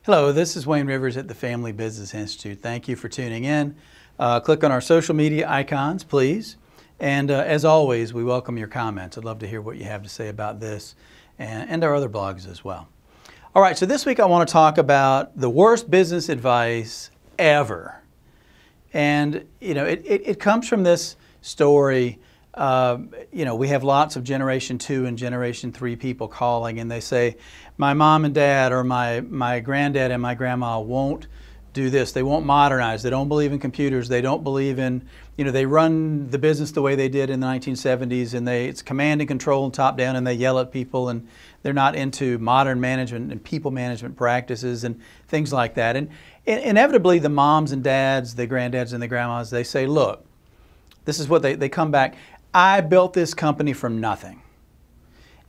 Hello, this is Wayne Rivers at the Family Business Institute. Thank you for tuning in. Click on our social media icons, please. And as always, we welcome your comments. I'd love to hear what you have to say about this and our other blogs as well. All right, so this week I want to talk about the worst business advice ever. And, it comes from this story. We have lots of Generation 2 and Generation 3 people calling, and they say, my mom and dad or my granddad and my grandma won't do this. They won't modernize. They don't believe in computers. They don't believe in, they run the business the way they did in the 1970s, and it's command and control and top down, and they yell at people, and they're not into modern management and people management practices and things like that. And inevitably, the moms and dads, the granddads and the grandmas, they say, look, this is what they come back. I built this company from nothing,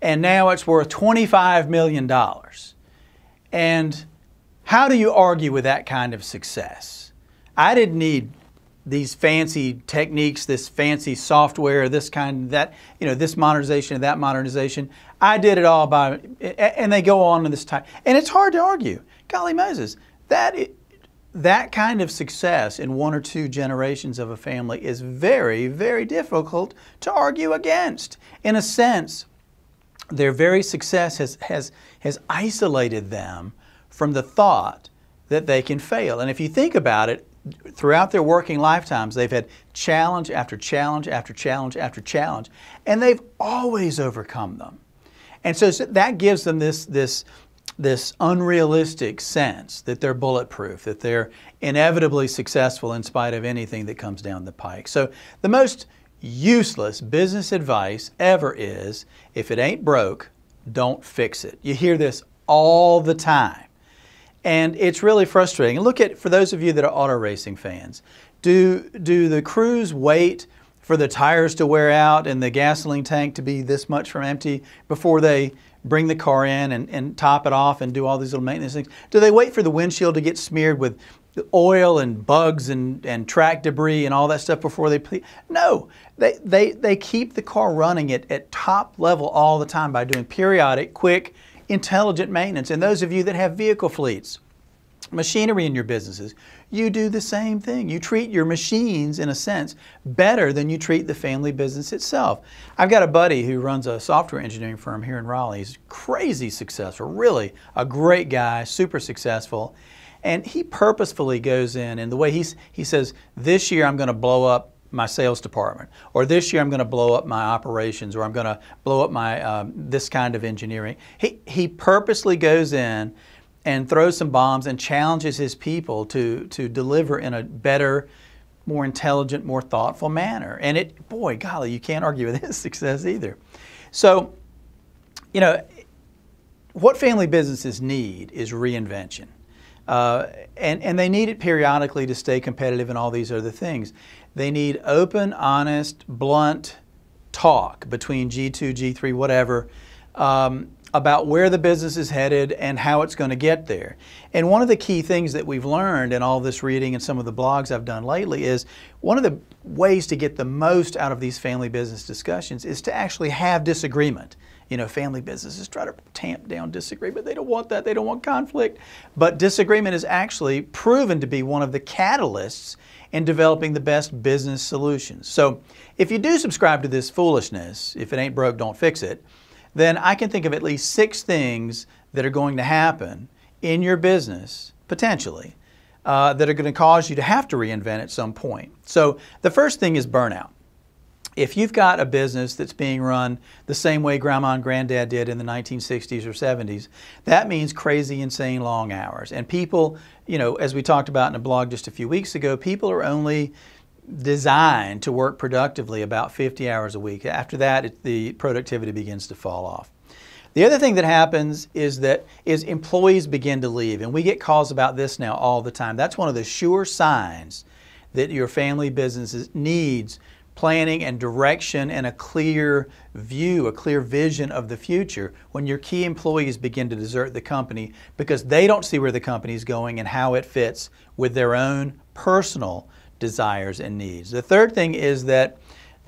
and now it's worth $25 million. And how do you argue with that kind of success? I didn't need these fancy techniques, this fancy software, this modernization and that modernization. I did it all by, and they go on in this time. And it's hard to argue. Golly Moses, that kind of success in one or two generations of a family is very, very difficult to argue against. In a sense, their very success has isolated them from the thought that they can fail. And if you think about it, throughout their working lifetimes, they've had challenge after challenge after challenge after challenge, and they've always overcome them. And so that gives them this unrealistic sense that they're bulletproof, that they're inevitably successful in spite of anything that comes down the pike. So the most useless business advice ever is, if it ain't broke, don't fix it. You hear this all the time. And it's really frustrating. Look at, for those of you that are auto racing fans, do the crews wait for the tires to wear out and the gasoline tank to be this much from empty before they bring the car in and top it off and do all these little maintenance things? Do they wait for the windshield to get smeared with oil and bugs and track debris and all that stuff before they... No, they keep the car running at top level all the time by doing periodic, quick, intelligent maintenance. And those of you that have vehicle fleets, machinery in your businesses, you do the same thing. You treat your machines, in a sense, better than you treat the family business itself. I've got a buddy who runs a software engineering firm here in Raleigh. He's crazy successful, really a great guy, super successful. And he purposefully goes in, and the way he says, this year I'm going to blow up my sales department, or this year I'm going to blow up my operations, or I'm going to blow up my this kind of engineering. He purposely goes in and throws some bombs and challenges his people to deliver in a better, more intelligent, more thoughtful manner. And boy, golly, you can't argue with his success either. So, what family businesses need is reinvention. And they need it periodically to stay competitive and all these other things. They need open, honest, blunt talk between G2, G3, whatever, about where the business is headed and how it's going to get there. And one of the key things that we've learned in all this reading and some of the blogs I've done lately is one of the ways to get the most out of these family business discussions is to actually have disagreement. Family businesses try to tamp down disagreement. They don't want that. They don't want conflict. But disagreement is actually proven to be one of the catalysts in developing the best business solutions. So if you do subscribe to this foolishness, if it ain't broke, don't fix it, then I can think of at least 6 things that are going to happen in your business, potentially, that are going to cause you to have to reinvent at some point. So the first thing is burnout. If you've got a business that's being run the same way grandma and granddad did in the 1960s or 70s, that means crazy, insane long hours. And people, as we talked about in a blog just a few weeks ago, people are only designed to work productively about 50 hours a week. After that, the productivity begins to fall off. The other thing that happens is employees begin to leave, and we get calls about this now all the time. That's one of the sure signs that your family business needs planning and direction and a clear view, a clear vision of the future, when your key employees begin to desert the company because they don't see where the company is going and how it fits with their own personal desires and needs. The third thing is that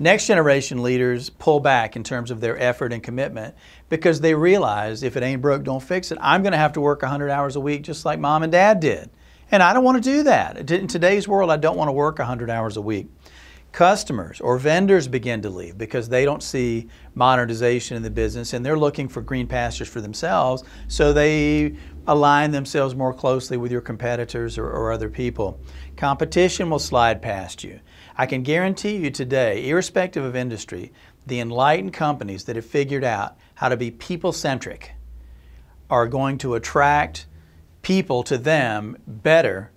Next generation leaders pull back in terms of their effort and commitment because they realize if it ain't broke, don't fix it. I'm going to have to work 100 hours a week just like mom and dad did. And I don't want to do that. In today's world, I don't want to work 100 hours a week. Customers or vendors begin to leave because they don't see modernization in the business and they're looking for green pastures for themselves, so they align themselves more closely with your competitors or other people. Competition will slide past you. I can guarantee you today, irrespective of industry, the enlightened companies that have figured out how to be people-centric are going to attract people to them better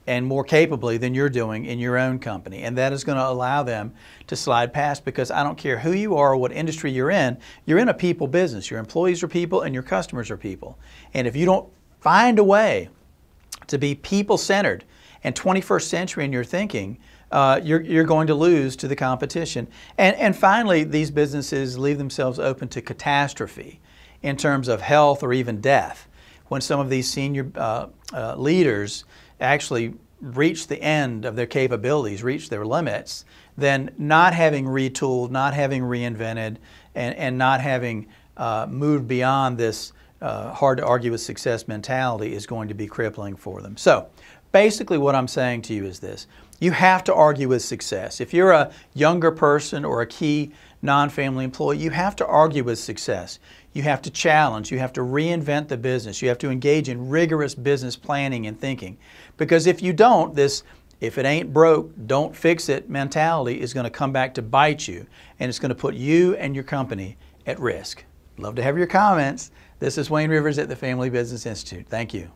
and more capably than you're doing in your own company. And that is going to allow them to slide past, because I don't care who you are or what industry you're in a people business. Your employees are people and your customers are people. And if you don't find a way to be people-centered and 21st century in your thinking, you're going to lose to the competition. And finally, these businesses leave themselves open to catastrophe in terms of health or even death. When some of these senior leaders actually reach the end of their capabilities, reach their limits, then not having retooled, not having reinvented, and not having moved beyond this hard to argue with success mentality is going to be crippling for them. So basically what I'm saying to you is this: you have to argue with success. If you're a younger person or a key non-family employee, you have to argue with success. You have to challenge, you have to reinvent the business, you have to engage in rigorous business planning and thinking. Because if you don't, this if it ain't broke, don't fix it mentality is going to come back to bite you, and it's going to put you and your company at risk. Love to have your comments. This is Wayne Rivers at the Family Business Institute. Thank you.